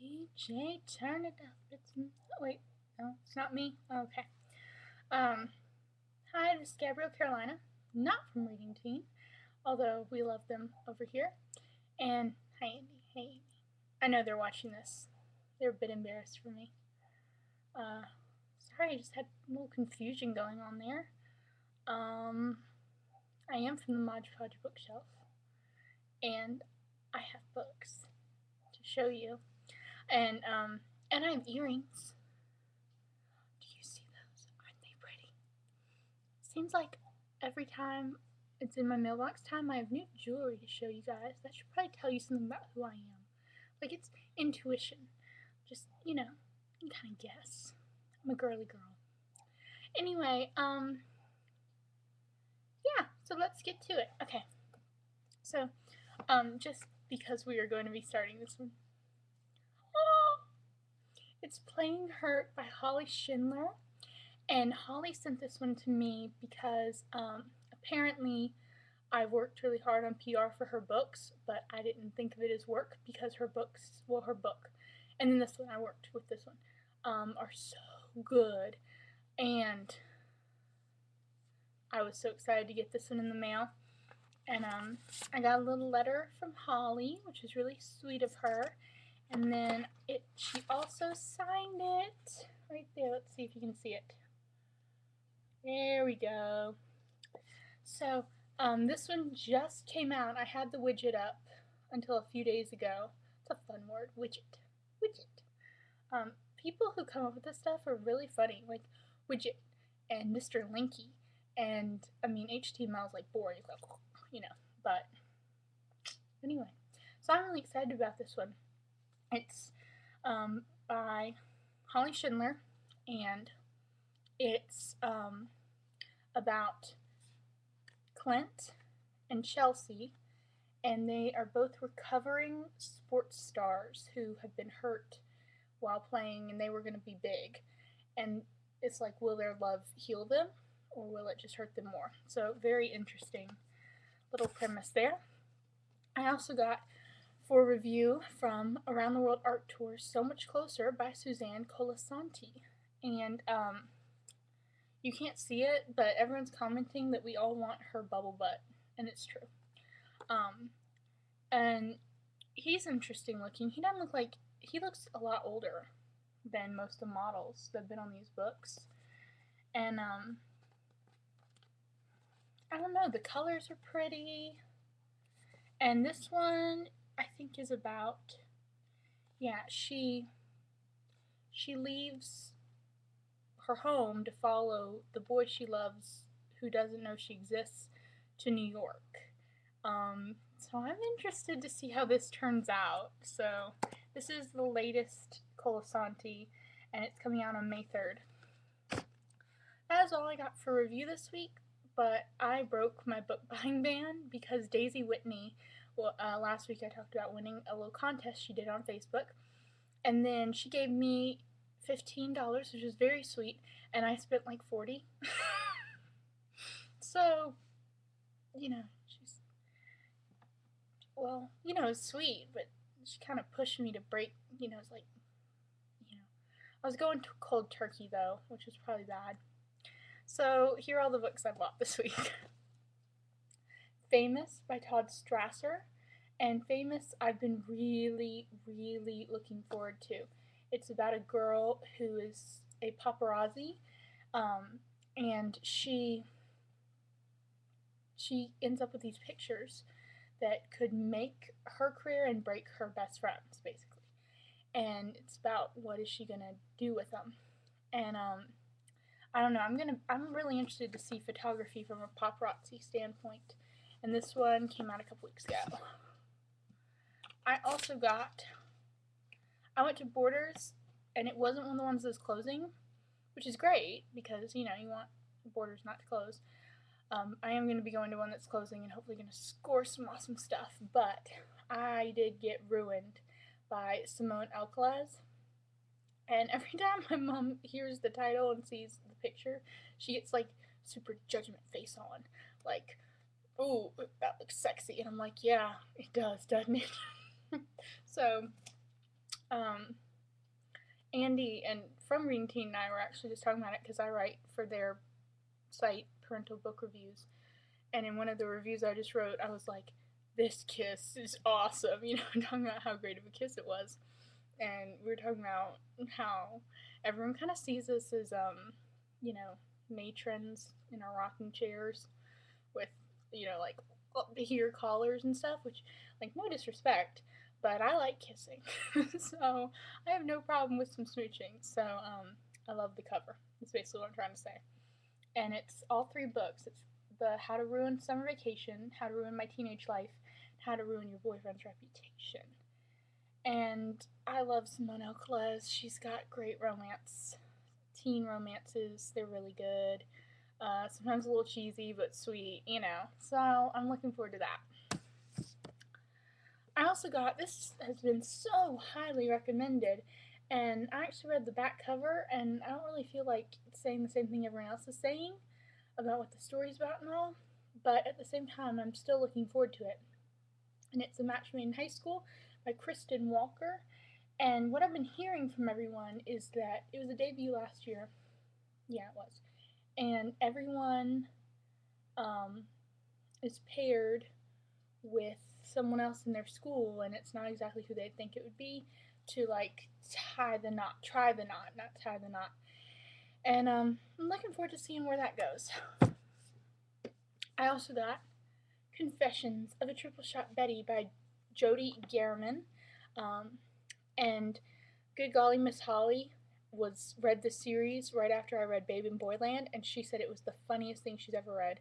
DJ, turn it up. Wait, no, it's not me. Okay. Um, Hi, this is Gabrielle Carolina, not from Reading Teen, although we love them over here. And hi, Andy. Hey, Amy. I know they're watching this. They're a bit embarrassed for me. Uh, Sorry, I just had a little confusion going on there. Um, I am from the Mod Podge bookshelf, and I have books to show you. And I have earrings. Do you see those? Aren't they pretty? Seems like every time it's in my mailbox time, I have new jewelry to show you guys. That should probably tell you something about who I am. Like, it's intuition. Just, you can kind of guess. I'm a girly girl. Anyway, yeah, so let's get to it. Okay. So, just because we are going to be starting this one. Oh, it's Playing Hurt by Holly Schindler. And Holly sent this one to me because apparently I worked really hard on PR for her books, but I didn't think of it as work because her book, and then this one, I worked with this one, are so good. And I was so excited to get this one in the mail. And I got a little letter from Holly, which is really sweet of her. And then she also signed it right there. Let's see if you can see it. There we go. So this one just came out. I had the widget up until a few days ago. It's a fun word, widget. Widget. People who come up with this stuff are really funny, like widget and Mr. Linky. And I mean, HTML is like boring, like, but anyway. So I'm really excited about this one. It's by Holly Schindler, and it's about Clint and Chelsea, and they are both recovering sports stars who have been hurt while playing, and they were going to be big. And it's like, will their love heal them, or will it just hurt them more? So, very interesting little premise there. I also got for review from Around the World Art Tour So Much Closer by Suzanne Colasanti. And you can't see it, but everyone's commenting that we all want her bubble butt, and it's true. And he's interesting looking. He looks a lot older than most of the models that have been on these books. And I don't know, the colors are pretty. And this one I think is about, yeah, she leaves her home to follow the boy she loves who doesn't know she exists to New York. So I'm interested to see how this turns out. So this is the latest Colasanti, and it's coming out on May 3rd. That is all I got for review this week, but I broke my book buying ban because Daisy Whitney, last week I talked about winning a little contest she did on Facebook, and then she gave me $15, which was very sweet, and I spent like 40. So, she's, well, it's sweet, but she kind of pushed me to break, it's like, I was going to cold turkey though, which was probably bad. So here are all the books I bought this week. Famous by Todd Strasser. And Famous I've been really, really looking forward to. It's about a girl who is a paparazzi, and she ends up with these pictures that could make her career and break her best friends, basically. And it's about what is she gonna do with them. And I don't know. I'm really interested to see photography from a paparazzi standpoint. And this one came out a couple weeks ago. I also I went to Borders, and it wasn't one of the ones that's closing, which is great because you want Borders not to close. I am going to be going to one that's closing and hopefully going to score some awesome stuff. But I did get Ruined by Simone Elcalaz. And every time my mom hears the title and sees the picture, she gets like super judgment face on. Like, ooh, that looks sexy. And I'm like, yeah, it does, doesn't it? So, Andy and from Reading Teen and I were actually just talking about it because I write for their site, Parental Book Reviews, and in one of the reviews I just wrote, I was like, "This kiss is awesome," talking about how great of a kiss it was, and we were talking about how everyone kind of sees us as, matrons in our rocking chairs with, like here collars and stuff, which, like, no disrespect, but I like kissing, so I have no problem with some smooching. So I love the cover. That's basically what I'm trying to say. And it's all 3 books. It's the How to Ruin Summer Vacation, How to Ruin My Teenage Life, How to Ruin Your Boyfriend's Reputation. And I love Simone Elcalez. She's got great romance, teen romances. They're really good. Sometimes a little cheesy, but sweet, So I'm looking forward to that. I also got, this has been so highly recommended, and I actually read the back cover, and I don't really feel like saying the same thing everyone else is saying about what the story's about and all, but at the same time, I'm still looking forward to it. And it's A Match Made in High School by Kristen Walker, and what I've been hearing from everyone is that it was a debut last year. Yeah, it was. And everyone is paired with someone else in their school, and it's not exactly who they think it would be, to like try the knot, not tie the knot. And I'm looking forward to seeing where that goes. I also got Confessions of a Triple Shot Betty by Jody Garriman. And good golly, Miss Holly read the series right after I read Babe in Boyland, and she said it was the funniest thing she's ever read.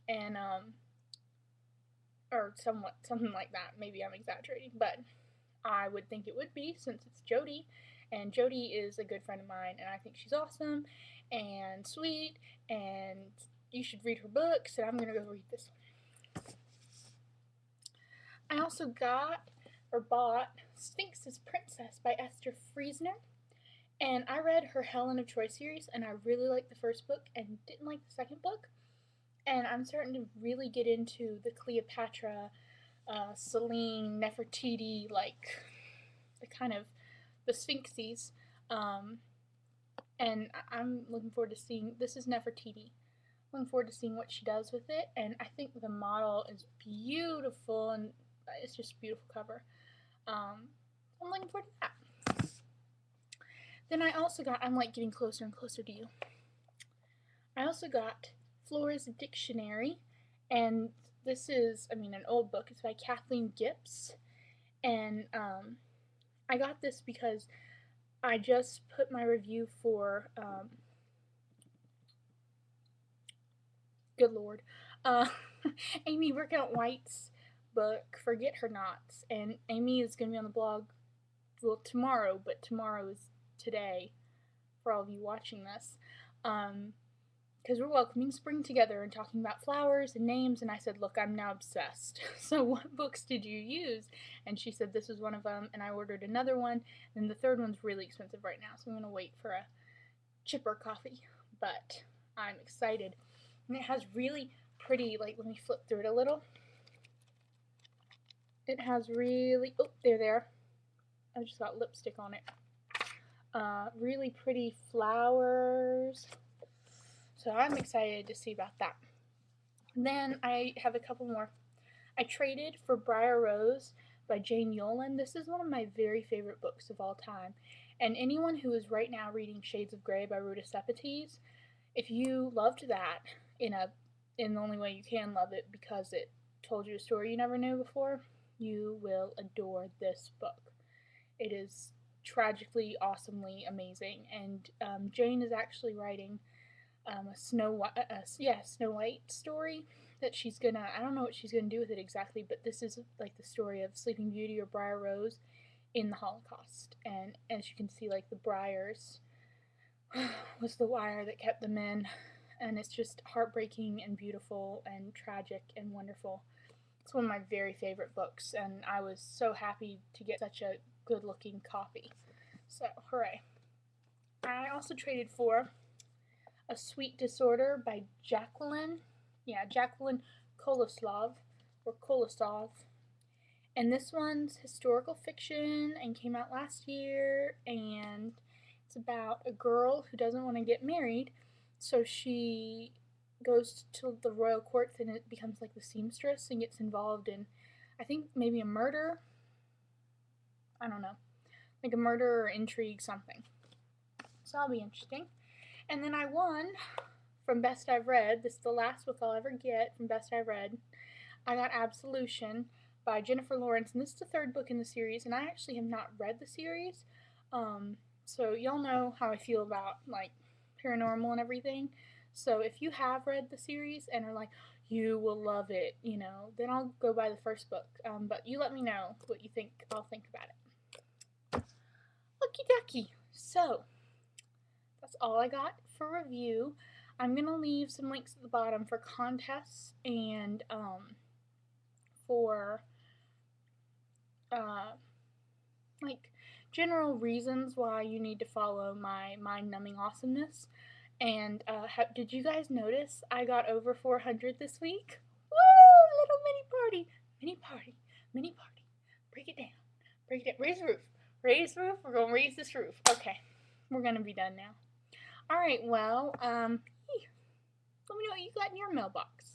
And or something like that. Maybe I'm exaggerating, but I would think it would be, since it's Jody, and Jody is a good friend of mine, and I think she's awesome and sweet, and you should read her books, and I'm gonna go read this one. I also bought Sphinx's Princess by Esther Friesner, and I read her Helen of Troy series, and I really liked the first book and didn't like the second book, and I'm starting to really get into the Cleopatra, Selene, Nefertiti, like the kind of the Sphinxes, and I'm looking forward to seeing. This is Nefertiti. Looking forward to seeing what she does with it, and I think the model is beautiful, and it's just a beautiful cover. I'm looking forward to that. Then I also got, I'm like getting closer and closer to you. I also got Flora's Dictionary, and this is, an old book. It's by Kathleen Gips, and I got this because I just put my review for, good lord, Amy Workout White's book, Forget Her Nots, and Amy is going to be on the blog, well, tomorrow, but tomorrow is today for all of you watching this, because we're welcoming spring together and talking about flowers and names, and I said, look, I'm now obsessed. So what books did you use? And she said this was one of them, and I ordered another one, and the third one's really expensive right now, so I'm going to wait for a chipper coffee, but I'm excited. And it has really pretty, like, let me flip through it a little. It has really, oh, there. I just got lipstick on it. Really pretty flowers. So I'm excited to see about that. Then I have a couple more. I traded for Briar Rose by Jane Yolen. This is one of my very favorite books of all time. And anyone who is right now reading Shades of Grey by Ruta Sepetys, if you loved that in the only way you can love it, because it told you a story you never knew before, you will adore this book. It is tragically, awesomely amazing, and Jane is actually writing a Snow White story that she's gonna, I don't know what she's gonna do with it exactly, but this is like the story of Sleeping Beauty or Briar Rose in the Holocaust, and as you can see, like, the briars was the wire that kept them in, and it's just heartbreaking and beautiful and tragic and wonderful. It's one of my very favorite books, and I was so happy to get such a good looking copy. So, hooray. I also traded for A Sweet Disorder by Jacqueline Kolosov, And this one's historical fiction and came out last year, and it's about a girl who doesn't want to get married, so she goes to the royal courts and it becomes like the seamstress and gets involved in, I think, maybe a murder. I don't know. Like a murder or intrigue, something. So that'll be interesting. And then I won from Best I've Read. This is the last book I'll ever get from Best I've Read. I got Absolution by Jennifer Lawrence, and this is the third book in the series, and I actually have not read the series. So y'all know how I feel about like paranormal and everything. So if you have read the series and are like, you will love it, then I'll go buy the first book. But you let me know what you think. I'll think about it. Looky ducky. So that's all I got for review. I'm gonna leave some links at the bottom for contests and for like general reasons why you need to follow my mind-numbing awesomeness. And did you guys notice I got over 400 this week? Woo! Little mini party, mini party, mini party. Break it down, break it down. Raise the roof, raise the roof. We're gonna raise this roof. Okay, we're gonna be done now. All right. Well, let me know what you got in your mailbox.